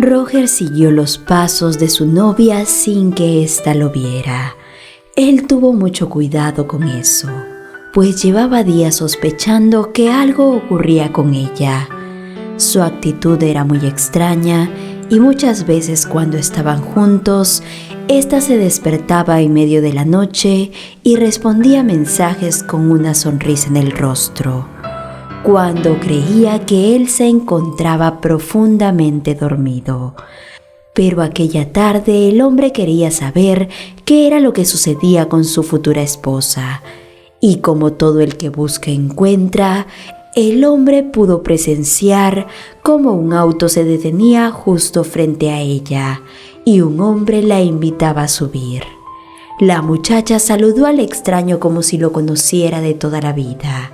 Roger siguió los pasos de su novia sin que ésta lo viera. Él tuvo mucho cuidado con eso, pues llevaba días sospechando que algo ocurría con ella. Su actitud era muy extraña y muchas veces cuando estaban juntos, ésta se despertaba en medio de la noche y respondía mensajes con una sonrisa en el rostro, cuando creía que él se encontraba profundamente dormido. Pero aquella tarde el hombre quería saber qué era lo que sucedía con su futura esposa, y como todo el que busca encuentra, el hombre pudo presenciar cómo un auto se detenía justo frente a ella y un hombre la invitaba a subir. La muchacha saludó al extraño como si lo conociera de toda la vida,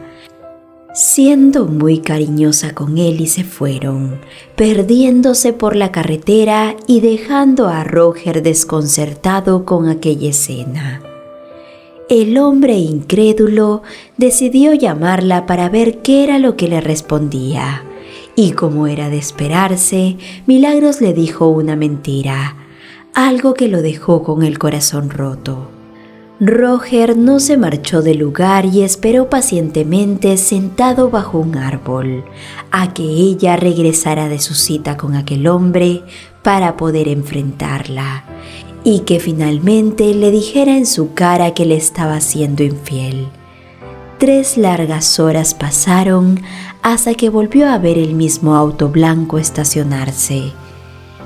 siendo muy cariñosa con él, y se fueron, perdiéndose por la carretera y dejando a Roger desconcertado con aquella escena. El hombre incrédulo decidió llamarla para ver qué era lo que le respondía, y como era de esperarse, Milagros le dijo una mentira, algo que lo dejó con el corazón roto. Roger no se marchó del lugar y esperó pacientemente sentado bajo un árbol a que ella regresara de su cita con aquel hombre para poder enfrentarla y que finalmente le dijera en su cara que le estaba siendo infiel. 3 largas horas pasaron hasta que volvió a ver el mismo auto blanco estacionarse.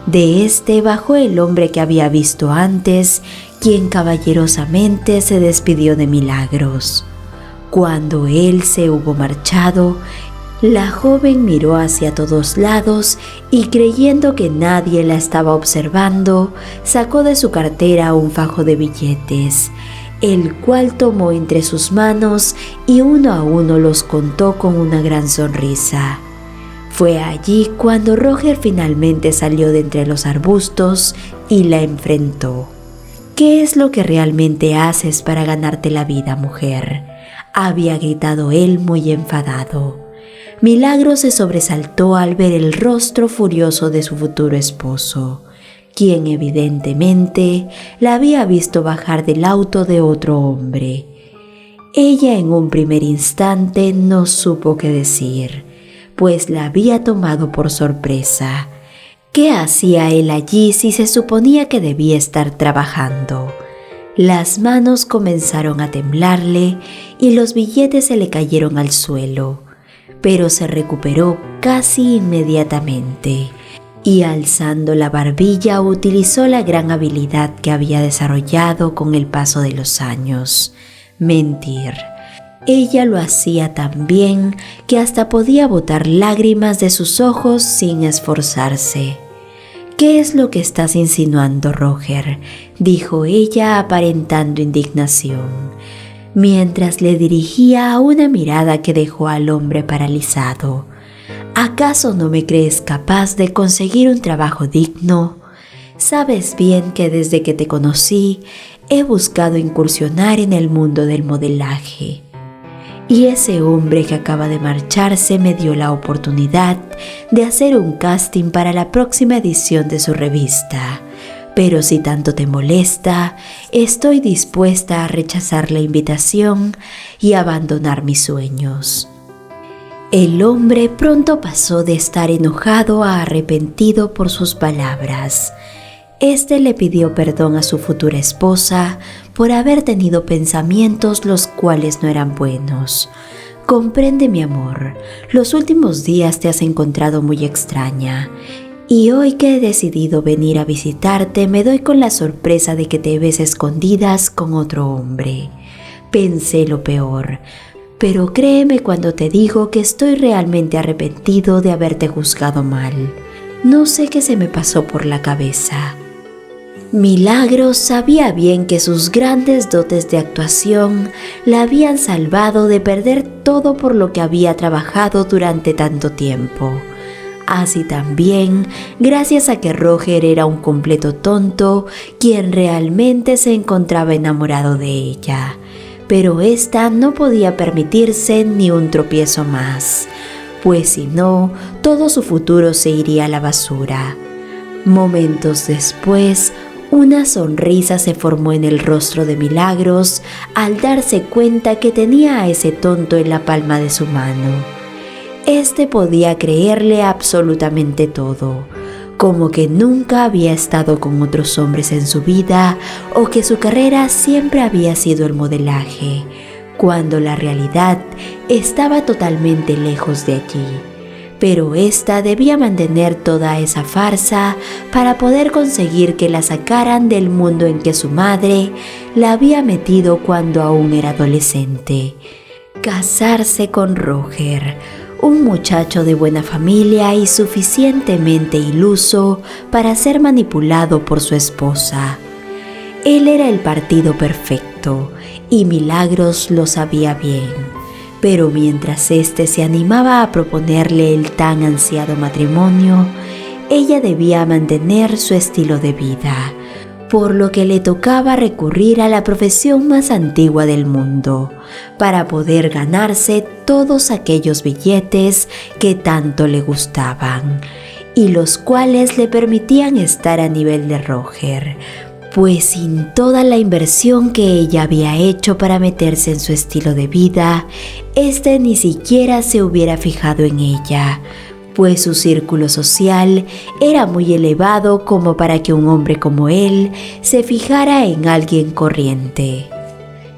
De este bajó el hombre que había visto antes, quien caballerosamente se despidió de Milagros. Cuando él se hubo marchado, la joven miró hacia todos lados y creyendo que nadie la estaba observando, sacó de su cartera un fajo de billetes, el cual tomó entre sus manos y uno a uno los contó con una gran sonrisa. Fue allí cuando Roger finalmente salió de entre los arbustos y la enfrentó. ¿Qué es lo que realmente haces para ganarte la vida, mujer?, había gritado él muy enfadado. Milagros se sobresaltó al ver el rostro furioso de su futuro esposo, quien evidentemente la había visto bajar del auto de otro hombre. Ella en un primer instante no supo qué decir, pues la había tomado por sorpresa. ¿Qué hacía él allí si se suponía que debía estar trabajando? Las manos comenzaron a temblarle y los billetes se le cayeron al suelo, pero se recuperó casi inmediatamente y alzando la barbilla utilizó la gran habilidad que había desarrollado con el paso de los años: mentir. Ella lo hacía tan bien que hasta podía botar lágrimas de sus ojos sin esforzarse. «¿Qué es lo que estás insinuando, Roger?», dijo ella aparentando indignación, mientras le dirigía una mirada que dejó al hombre paralizado. «¿Acaso no me crees capaz de conseguir un trabajo digno? Sabes bien que desde que te conocí he buscado incursionar en el mundo del modelaje. Y ese hombre que acaba de marcharse me dio la oportunidad de hacer un casting para la próxima edición de su revista. Pero si tanto te molesta, estoy dispuesta a rechazar la invitación y abandonar mis sueños». El hombre pronto pasó de estar enojado a arrepentido por sus palabras. Este le pidió perdón a su futura esposa por haber tenido pensamientos los cuales no eran buenos. «Comprende, mi amor, los últimos días te has encontrado muy extraña, y hoy que he decidido venir a visitarte me doy con la sorpresa de que te ves escondidas con otro hombre. Pensé lo peor, pero créeme cuando te digo que estoy realmente arrepentido de haberte juzgado mal. No sé qué se me pasó por la cabeza». Milagros sabía bien que sus grandes dotes de actuación la habían salvado de perder todo por lo que había trabajado durante tanto tiempo. Así también, gracias a que Roger era un completo tonto, quien realmente se encontraba enamorado de ella. Pero ésta no podía permitirse ni un tropiezo más, pues si no, todo su futuro se iría a la basura. Momentos después, una sonrisa se formó en el rostro de Milagros al darse cuenta que tenía a ese tonto en la palma de su mano. Este podía creerle absolutamente todo, como que nunca había estado con otros hombres en su vida o que su carrera siempre había sido el modelaje, cuando la realidad estaba totalmente lejos de allí. Pero ésta debía mantener toda esa farsa para poder conseguir que la sacaran del mundo en que su madre la había metido cuando aún era adolescente. Casarse con Roger, un muchacho de buena familia y suficientemente iluso para ser manipulado por su esposa. Él era el partido perfecto y Milagros lo sabía bien. Pero mientras éste se animaba a proponerle el tan ansiado matrimonio, ella debía mantener su estilo de vida, por lo que le tocaba recurrir a la profesión más antigua del mundo, para poder ganarse todos aquellos billetes que tanto le gustaban, y los cuales le permitían estar a nivel de Roger, pues sin toda la inversión que ella había hecho para meterse en su estilo de vida, éste ni siquiera se hubiera fijado en ella, pues su círculo social era muy elevado como para que un hombre como él se fijara en alguien corriente.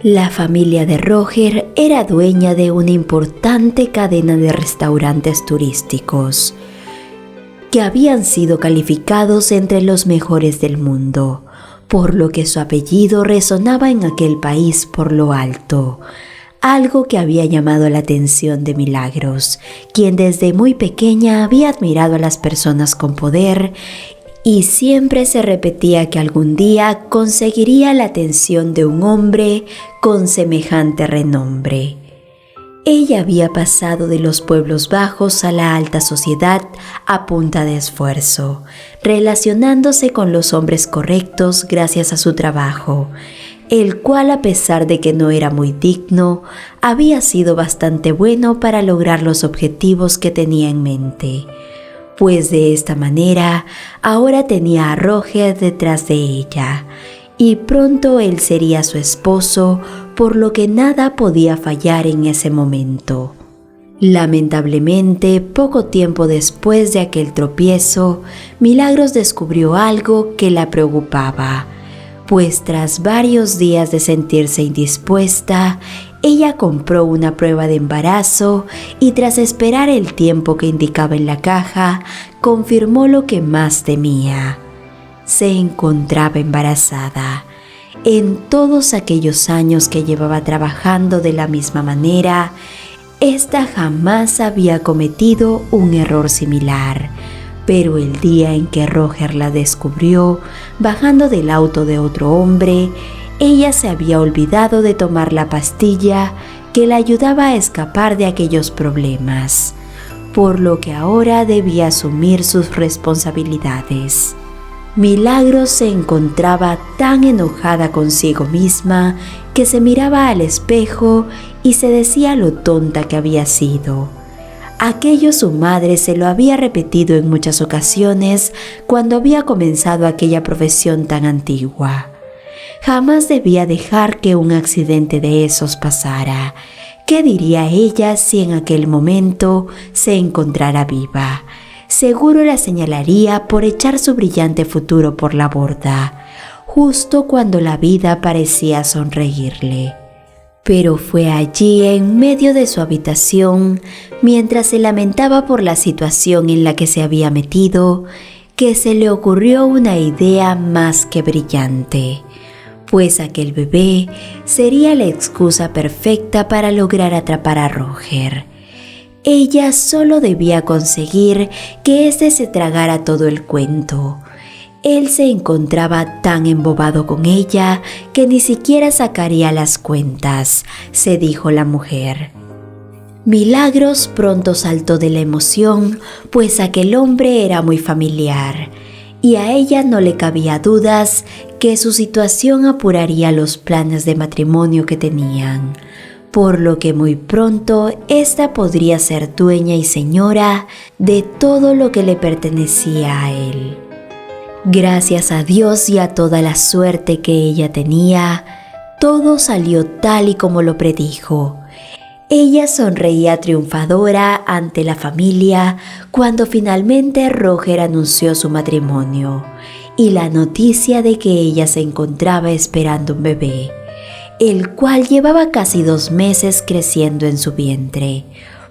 La familia de Roger era dueña de una importante cadena de restaurantes turísticos, que habían sido calificados entre los mejores del mundo, por lo que su apellido resonaba en aquel país por lo alto, algo que había llamado la atención de Milagros, quien desde muy pequeña había admirado a las personas con poder y siempre se repetía que algún día conseguiría la atención de un hombre con semejante renombre. Ella había pasado de los pueblos bajos a la alta sociedad a punta de esfuerzo, relacionándose con los hombres correctos gracias a su trabajo, el cual, a pesar de que no era muy digno, había sido bastante bueno para lograr los objetivos que tenía en mente, pues de esta manera ahora tenía a Roger detrás de ella, y pronto él sería su esposo, por lo que nada podía fallar en ese momento. Lamentablemente, poco tiempo después de aquel tropiezo, Milagros descubrió algo que la preocupaba, pues tras varios días de sentirse indispuesta, ella compró una prueba de embarazo y tras esperar el tiempo que indicaba en la caja, confirmó lo que más temía. Se encontraba embarazada. En todos aquellos años que llevaba trabajando de la misma manera, ésta jamás había cometido un error similar. Pero el día en que Roger la descubrió, bajando del auto de otro hombre, ella se había olvidado de tomar la pastilla que la ayudaba a escapar de aquellos problemas, por lo que ahora debía asumir sus responsabilidades. Milagros se encontraba tan enojada consigo misma que se miraba al espejo y se decía lo tonta que había sido. Aquello su madre se lo había repetido en muchas ocasiones cuando había comenzado aquella profesión tan antigua. Jamás debía dejar que un accidente de esos pasara. ¿Qué diría ella si en aquel momento se encontrara viva? Seguro la señalaría por echar su brillante futuro por la borda, justo cuando la vida parecía sonreírle. Pero fue allí, en medio de su habitación, mientras se lamentaba por la situación en la que se había metido, que se le ocurrió una idea más que brillante, pues aquel bebé sería la excusa perfecta para lograr atrapar a Roger. Ella solo debía conseguir que éste se tragara todo el cuento. Él se encontraba tan embobado con ella que ni siquiera sacaría las cuentas, se dijo la mujer. Milagros pronto saltó de la emoción, pues aquel hombre era muy familiar, y a ella no le cabía dudas que su situación apuraría los planes de matrimonio que tenían, por lo que muy pronto ésta podría ser dueña y señora de todo lo que le pertenecía a él. Gracias a Dios y a toda la suerte que ella tenía, todo salió tal y como lo predijo. Ella sonreía triunfadora ante la familia cuando finalmente Roger anunció su matrimonio y la noticia de que ella se encontraba esperando un bebé, el cual llevaba casi 2 meses creciendo en su vientre,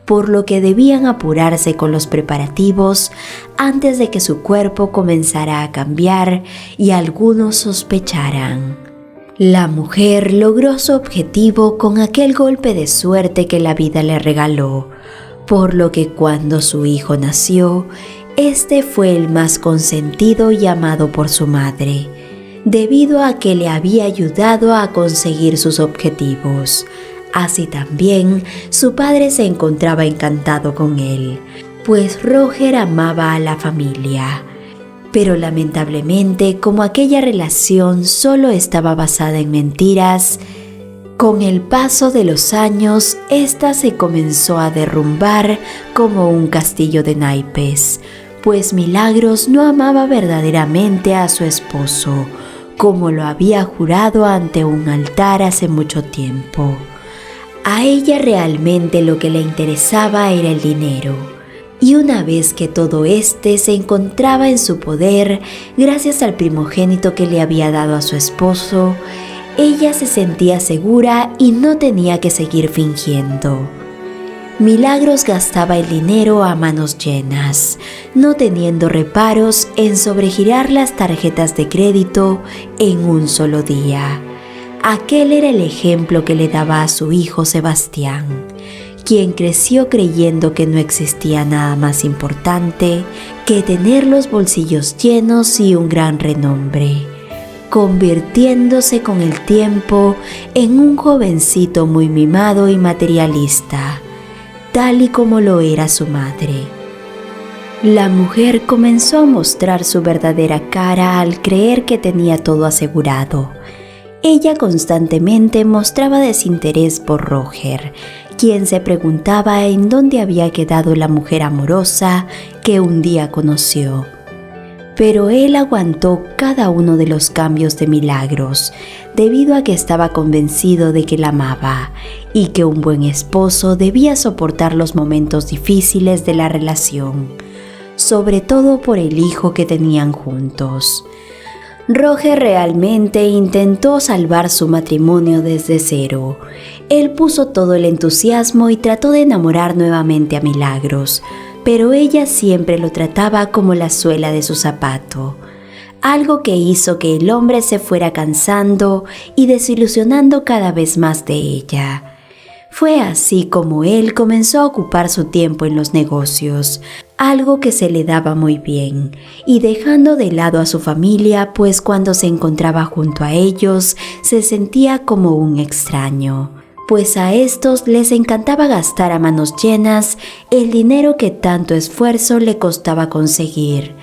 por lo que debían apurarse con los preparativos antes de que su cuerpo comenzara a cambiar y algunos sospecharan. La mujer logró su objetivo con aquel golpe de suerte que la vida le regaló, por lo que cuando su hijo nació, este fue el más consentido y amado por su madre, debido a que le había ayudado a conseguir sus objetivos. Así también, su padre se encontraba encantado con él, pues Roger amaba a la familia. Pero lamentablemente, como aquella relación solo estaba basada en mentiras, con el paso de los años, ésta se comenzó a derrumbar como un castillo de naipes, pues Milagros no amaba verdaderamente a su esposo, como lo había jurado ante un altar hace mucho tiempo. A ella realmente lo que le interesaba era el dinero. Y una vez que todo se encontraba en su poder, gracias al primogénito que le había dado a su esposo, ella se sentía segura y no tenía que seguir fingiendo. Milagros gastaba el dinero a manos llenas, no teniendo reparos en sobregirar las tarjetas de crédito en un solo día. Aquel era el ejemplo que le daba a su hijo Sebastián, quien creció creyendo que no existía nada más importante que tener los bolsillos llenos y un gran renombre, convirtiéndose con el tiempo en un jovencito muy mimado y materialista, tal y como lo era su madre. La mujer comenzó a mostrar su verdadera cara al creer que tenía todo asegurado. Ella constantemente mostraba desinterés por Roger, quien se preguntaba en dónde había quedado la mujer amorosa que un día conoció. Pero él aguantó cada uno de los cambios de Milagros, debido a que estaba convencido de que la amaba y que un buen esposo debía soportar los momentos difíciles de la relación, sobre todo por el hijo que tenían juntos. Roger realmente intentó salvar su matrimonio desde cero. Él puso todo el entusiasmo y trató de enamorar nuevamente a Milagros, pero ella siempre lo trataba como la suela de su zapato, algo que hizo que el hombre se fuera cansando y desilusionando cada vez más de ella. Fue así como él comenzó a ocupar su tiempo en los negocios, algo que se le daba muy bien, y dejando de lado a su familia, pues cuando se encontraba junto a ellos se sentía como un extraño, pues a estos les encantaba gastar a manos llenas el dinero que tanto esfuerzo le costaba conseguir,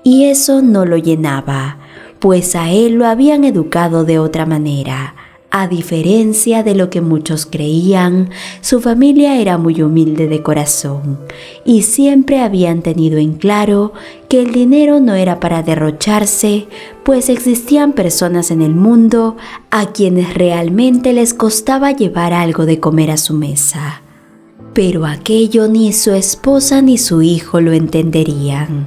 y eso no lo llenaba, pues a él lo habían educado de otra manera. A diferencia de lo que muchos creían, su familia era muy humilde de corazón y siempre habían tenido en claro que el dinero no era para derrocharse, pues existían personas en el mundo a quienes realmente les costaba llevar algo de comer a su mesa. Pero aquello ni su esposa ni su hijo lo entenderían,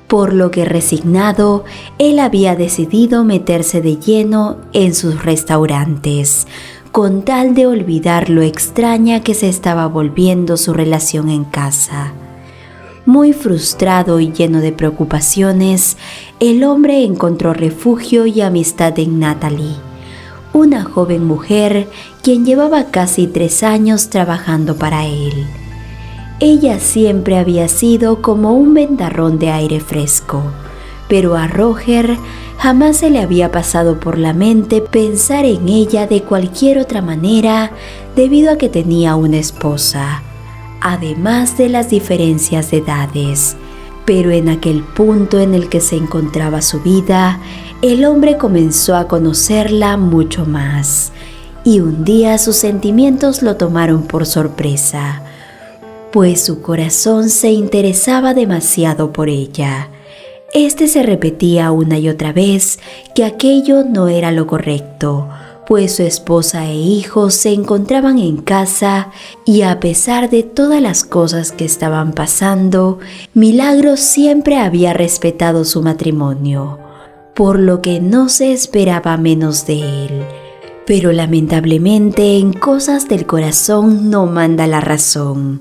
por lo que resignado, él había decidido meterse de lleno en sus restaurantes, con tal de olvidar lo extraña que se estaba volviendo su relación en casa. Muy frustrado y lleno de preocupaciones, el hombre encontró refugio y amistad en Natalie, una joven mujer quien llevaba casi 3 años trabajando para él. Ella siempre había sido como un ventarrón de aire fresco, pero a Roger jamás se le había pasado por la mente pensar en ella de cualquier otra manera debido a que tenía una esposa, además de las diferencias de edades. Pero en aquel punto en el que se encontraba su vida, el hombre comenzó a conocerla mucho más, y un día sus sentimientos lo tomaron por sorpresa, pues su corazón se interesaba demasiado por ella. Se repetía una y otra vez que aquello no era lo correcto, pues su esposa e hijos se encontraban en casa y a pesar de todas las cosas que estaban pasando, Milagros siempre había respetado su matrimonio, por lo que no se esperaba menos de él. Pero lamentablemente en cosas del corazón no manda la razón.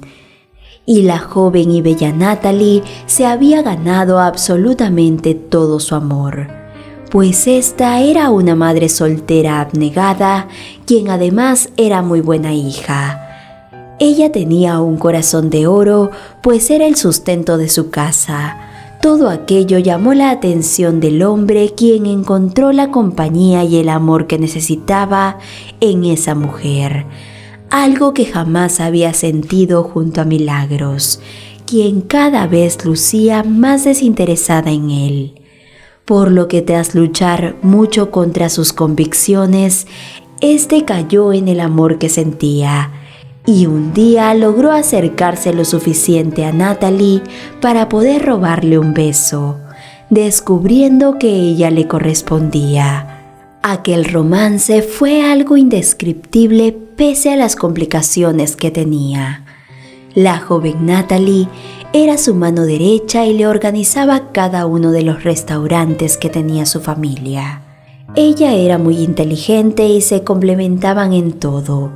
Y la joven y bella Natalie se había ganado absolutamente todo su amor, pues esta era una madre soltera abnegada, quien además era muy buena hija. Ella tenía un corazón de oro, pues era el sustento de su casa. Todo aquello llamó la atención del hombre, quien encontró la compañía y el amor que necesitaba en esa mujer, algo que jamás había sentido junto a Milagros, quien cada vez lucía más desinteresada en él. Por lo que tras luchar mucho contra sus convicciones, cayó en el amor que sentía, y un día logró acercarse lo suficiente a Natalie para poder robarle un beso, descubriendo que ella le correspondía. Aquel romance fue algo indescriptible pese a las complicaciones que tenía. La joven Natalie era su mano derecha y le organizaba cada uno de los restaurantes que tenía su familia. Ella era muy inteligente y se complementaban en todo,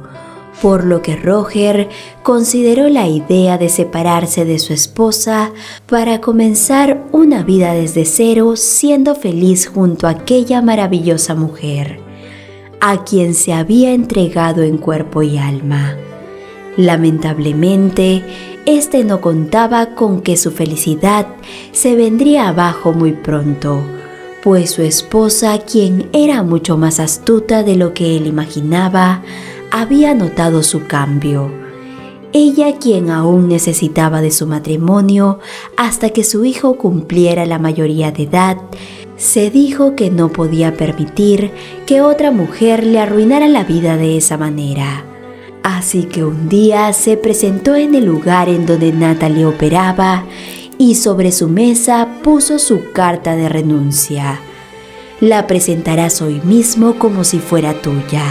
por lo que Roger consideró la idea de separarse de su esposa para comenzar una vida desde cero, siendo feliz junto a aquella maravillosa mujer, a quien se había entregado en cuerpo y alma. Lamentablemente, no contaba con que su felicidad se vendría abajo muy pronto, pues su esposa, quien era mucho más astuta de lo que él imaginaba, había notado su cambio. Ella, quien aún necesitaba de su matrimonio hasta que su hijo cumpliera la mayoría de edad, se dijo que no podía permitir que otra mujer le arruinara la vida de esa manera. Así que un día se presentó en el lugar en donde Natalie operaba y sobre su mesa puso su carta de renuncia. «La presentarás hoy mismo como si fuera tuya»,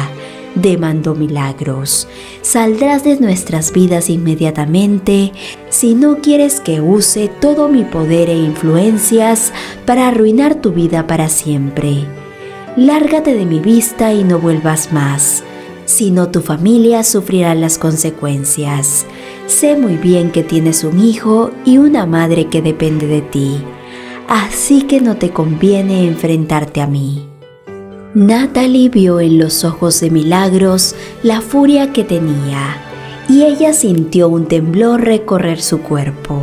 demandó Milagros. «Saldrás de nuestras vidas inmediatamente si no quieres que use todo mi poder e influencias para arruinar tu vida para siempre. Lárgate de mi vista y no vuelvas más. Si no, tu familia sufrirá las consecuencias. Sé muy bien que tienes un hijo y una madre que depende de ti, así que no te conviene enfrentarte a mí». Natalie vio en los ojos de Milagros la furia que tenía, y ella sintió un temblor recorrer su cuerpo,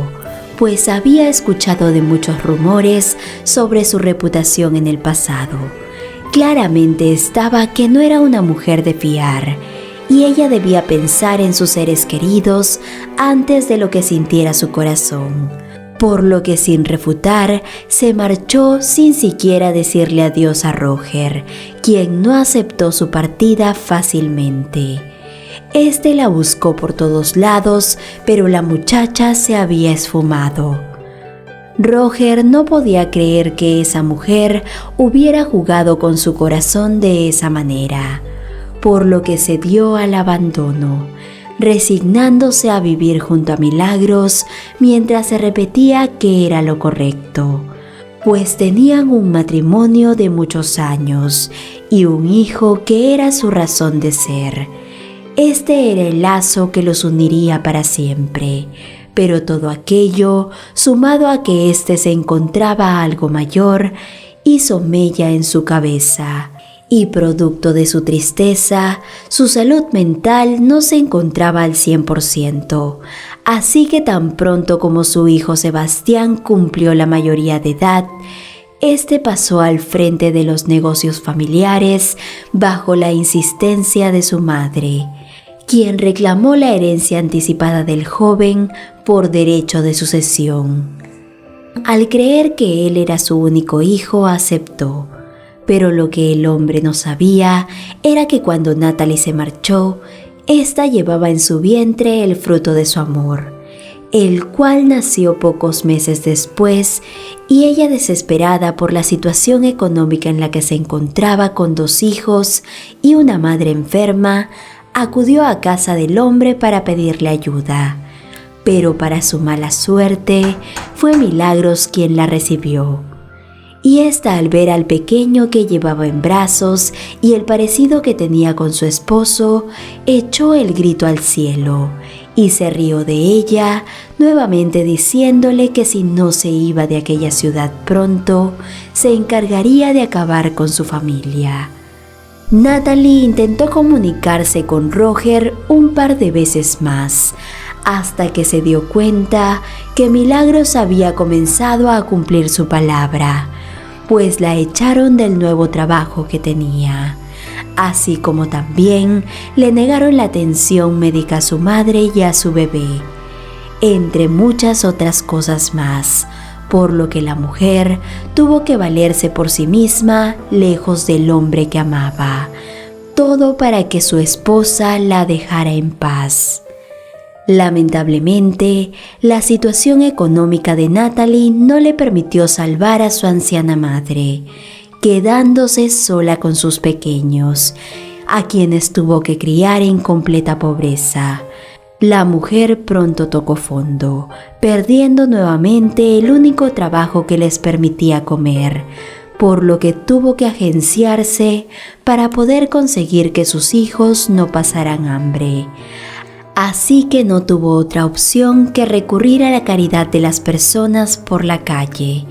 pues había escuchado de muchos rumores sobre su reputación en el pasado. Claramente estaba que no era una mujer de fiar, y ella debía pensar en sus seres queridos antes de lo que sintiera su corazón, por lo que sin refutar se marchó sin siquiera decirle adiós a Roger, quien no aceptó su partida fácilmente. La buscó por todos lados, pero la muchacha se había esfumado. Roger no podía creer que esa mujer hubiera jugado con su corazón de esa manera, por lo que se dio al abandono, resignándose a vivir junto a Milagros mientras se repetía que era lo correcto, pues tenían un matrimonio de muchos años y un hijo que era su razón de ser. Era el lazo que los uniría para siempre. Pero todo aquello, sumado a que se encontraba algo mayor, hizo mella en su cabeza, y producto de su tristeza, su salud mental no se encontraba al 100%, así que tan pronto como su hijo Sebastián cumplió la mayoría de edad, pasó al frente de los negocios familiares bajo la insistencia de su madre, quien reclamó la herencia anticipada del joven por derecho de sucesión. Al creer que él era su único hijo, aceptó, pero lo que el hombre no sabía era que cuando Natalie se marchó, llevaba en su vientre el fruto de su amor, el cual nació pocos meses después y ella, desesperada por la situación económica en la que se encontraba con 2 hijos y una madre enferma, acudió a casa del hombre para pedirle ayuda. Pero para su mala suerte, fue Milagros quien la recibió. Y ésta, al ver al pequeño que llevaba en brazos y el parecido que tenía con su esposo, echó el grito al cielo y se rió de ella, nuevamente diciéndole que si no se iba de aquella ciudad pronto, se encargaría de acabar con su familia. Natalie intentó comunicarse con Roger un par de veces más, hasta que se dio cuenta que Milagros había comenzado a cumplir su palabra, pues la echaron del nuevo trabajo que tenía, así como también le negaron la atención médica a su madre y a su bebé, entre muchas otras cosas más, por lo que la mujer tuvo que valerse por sí misma lejos del hombre que amaba, todo para que su esposa la dejara en paz. Lamentablemente, la situación económica de Natalie no le permitió salvar a su anciana madre, quedándose sola con sus pequeños, a quienes tuvo que criar en completa pobreza. La mujer pronto tocó fondo, perdiendo nuevamente el único trabajo que les permitía comer, por lo que tuvo que agenciarse para poder conseguir que sus hijos no pasaran hambre. Así que no tuvo otra opción que recurrir a la caridad de las personas por la calle,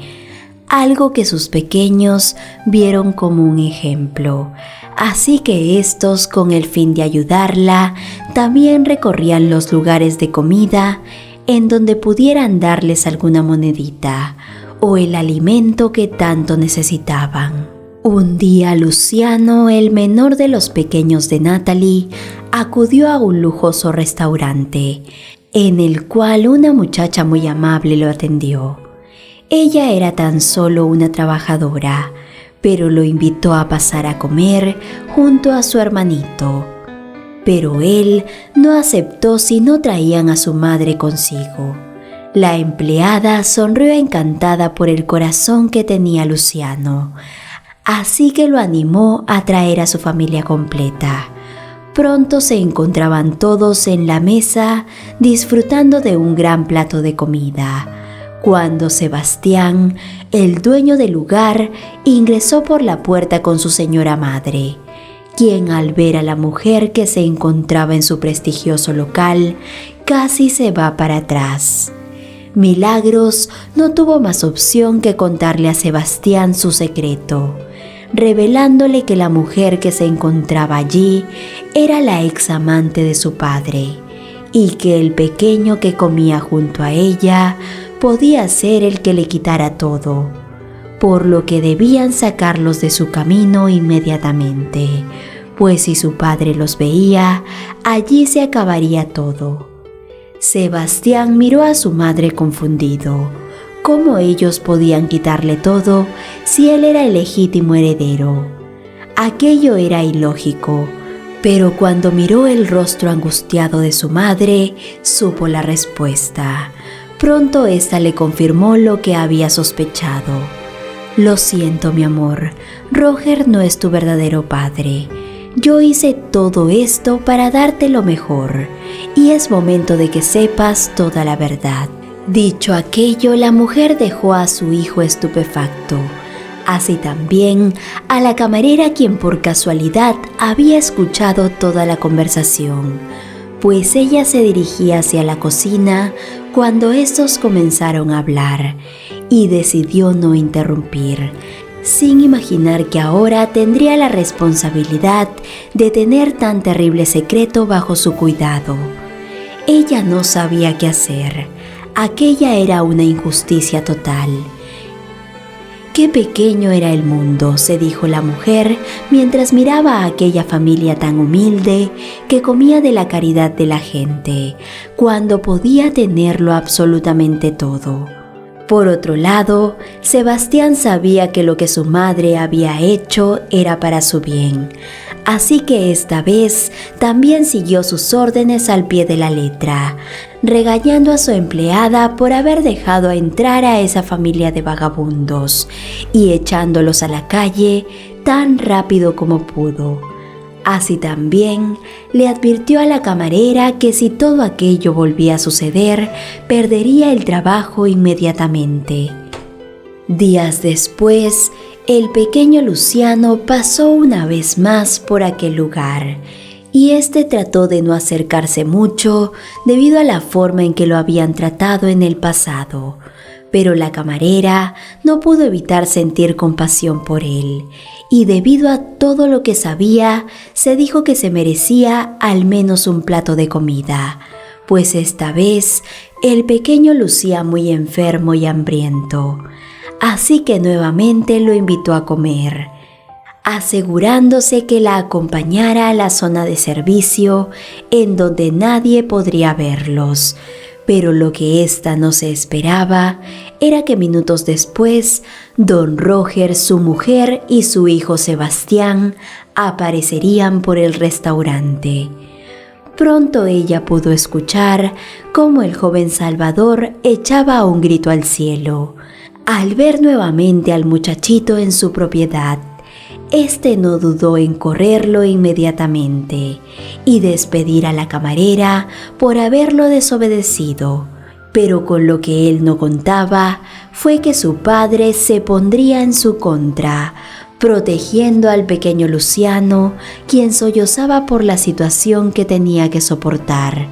algo que sus pequeños vieron como un ejemplo. Así que estos, con el fin de ayudarla, también recorrían los lugares de comida en donde pudieran darles alguna monedita o el alimento que tanto necesitaban. Un día Luciano, el menor de los pequeños de Natalie, acudió a un lujoso restaurante, en el cual una muchacha muy amable lo atendió. Ella era tan solo una trabajadora, pero lo invitó a pasar a comer junto a su hermanito. Pero él no aceptó si no traían a su madre consigo. La empleada sonrió encantada por el corazón que tenía Luciano, así que lo animó a traer a su familia completa. Pronto se encontraban todos en la mesa disfrutando de un gran plato de comida, cuando Sebastián, el dueño del lugar, ingresó por la puerta con su señora madre, quien, al ver a la mujer que se encontraba en su prestigioso local, casi se va para atrás. Milagros no tuvo más opción que contarle a Sebastián su secreto, revelándole que la mujer que se encontraba allí era la ex amante de su padre y que el pequeño que comía junto a ella podía ser el que le quitara todo, por lo que debían sacarlos de su camino inmediatamente, pues si su padre los veía, allí se acabaría todo. Sebastián miró a su madre confundido. ¿Cómo ellos podían quitarle todo si él era el legítimo heredero? Aquello era ilógico, pero cuando miró el rostro angustiado de su madre, supo la respuesta. Pronto ésta le confirmó lo que había sospechado. Lo siento, mi amor, Roger no es tu verdadero padre. Yo hice todo esto para darte lo mejor, y es momento de que sepas toda la verdad. Dicho aquello, la mujer dejó a su hijo estupefacto, así también a la camarera, quien por casualidad había escuchado toda la conversación, pues ella se dirigía hacia la cocina cuando estos comenzaron a hablar y decidió no interrumpir, sin imaginar que ahora tendría la responsabilidad de tener tan terrible secreto bajo su cuidado. Ella no sabía qué hacer. Aquella era una injusticia total. Qué pequeño era el mundo, se dijo la mujer mientras miraba a aquella familia tan humilde que comía de la caridad de la gente, cuando podía tenerlo absolutamente todo. Por otro lado, Sebastián sabía que lo que su madre había hecho era para su bien, así que esta vez también siguió sus órdenes al pie de la letra, regañando a su empleada por haber dejado entrar a esa familia de vagabundos y echándolos a la calle tan rápido como pudo. Así también le advirtió a la camarera que si todo aquello volvía a suceder, perdería el trabajo inmediatamente. Días después, el pequeño Luciano pasó una vez más por aquel lugar y trató de no acercarse mucho debido a la forma en que lo habían tratado en el pasado. Pero la camarera no pudo evitar sentir compasión por él y debido a todo lo que sabía, se dijo que se merecía al menos un plato de comida, pues esta vez el pequeño lucía muy enfermo y hambriento. Así que nuevamente lo invitó a comer, asegurándose que la acompañara a la zona de servicio en donde nadie podría verlos. Pero lo que ésta no se esperaba era que minutos después, don Roger, su mujer y su hijo Sebastián aparecerían por el restaurante. Pronto ella pudo escuchar cómo el joven Salvador echaba un grito al cielo al ver nuevamente al muchachito en su propiedad. No dudó en correrlo inmediatamente y despedir a la camarera por haberlo desobedecido. Pero con lo que él no contaba fue que su padre se pondría en su contra, protegiendo al pequeño Luciano, quien sollozaba por la situación que tenía que soportar.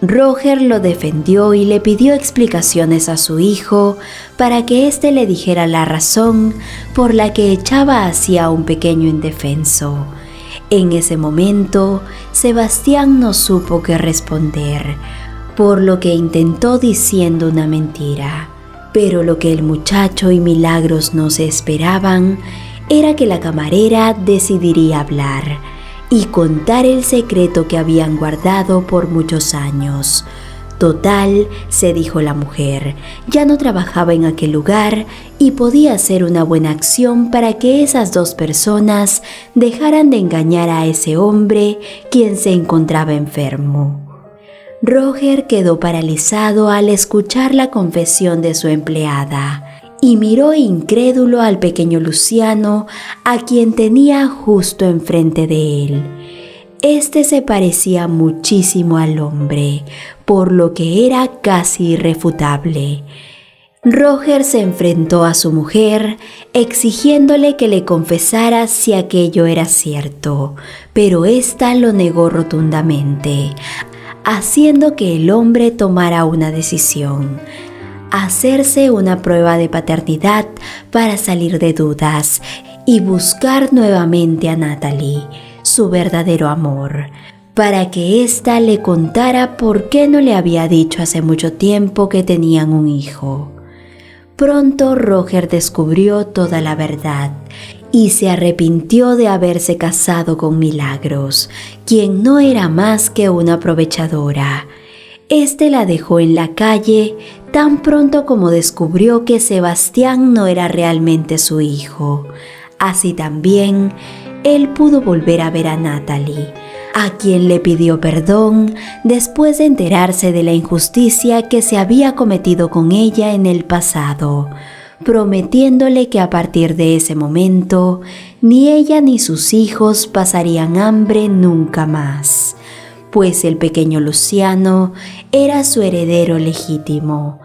Roger lo defendió y le pidió explicaciones a su hijo para que éste le dijera la razón por la que echaba así a un pequeño indefenso. En ese momento, Sebastián no supo qué responder, por lo que intentó diciendo una mentira. Pero lo que el muchacho y Milagros no se esperaban era que la camarera decidiría hablar y contar el secreto que habían guardado por muchos años. Total, se dijo la mujer, ya no trabajaba en aquel lugar y podía hacer una buena acción para que esas dos personas dejaran de engañar a ese hombre quien se encontraba enfermo. Roger quedó paralizado al escuchar la confesión de su empleada y miró incrédulo al pequeño Luciano, a quien tenía justo enfrente de él. Se parecía muchísimo al hombre, por lo que era casi irrefutable. Roger se enfrentó a su mujer, exigiéndole que le confesara si aquello era cierto, pero ésta lo negó rotundamente, haciendo que el hombre tomara una decisión: hacerse una prueba de paternidad para salir de dudas y buscar nuevamente a Natalie, su verdadero amor, para que ésta le contara por qué no le había dicho hace mucho tiempo que tenían un hijo. Pronto Roger descubrió toda la verdad y se arrepintió de haberse casado con Milagros, quien no era más que una aprovechadora. La dejó en la calle tan pronto como descubrió que Sebastián no era realmente su hijo. Así también, él pudo volver a ver a Natalie, a quien le pidió perdón después de enterarse de la injusticia que se había cometido con ella en el pasado, prometiéndole que a partir de ese momento ni ella ni sus hijos pasarían hambre nunca más, pues el pequeño Luciano era su heredero legítimo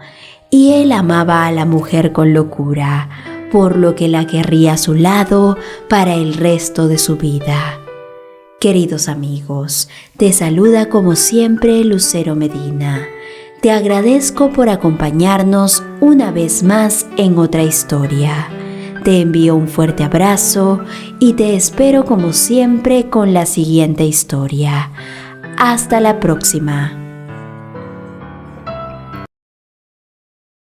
y él amaba a la mujer con locura, por lo que la querría a su lado para el resto de su vida. Queridos amigos, te saluda como siempre Lucero Medina. Te agradezco por acompañarnos una vez más en otra historia. Te envío un fuerte abrazo y te espero como siempre con la siguiente historia. Hasta la próxima.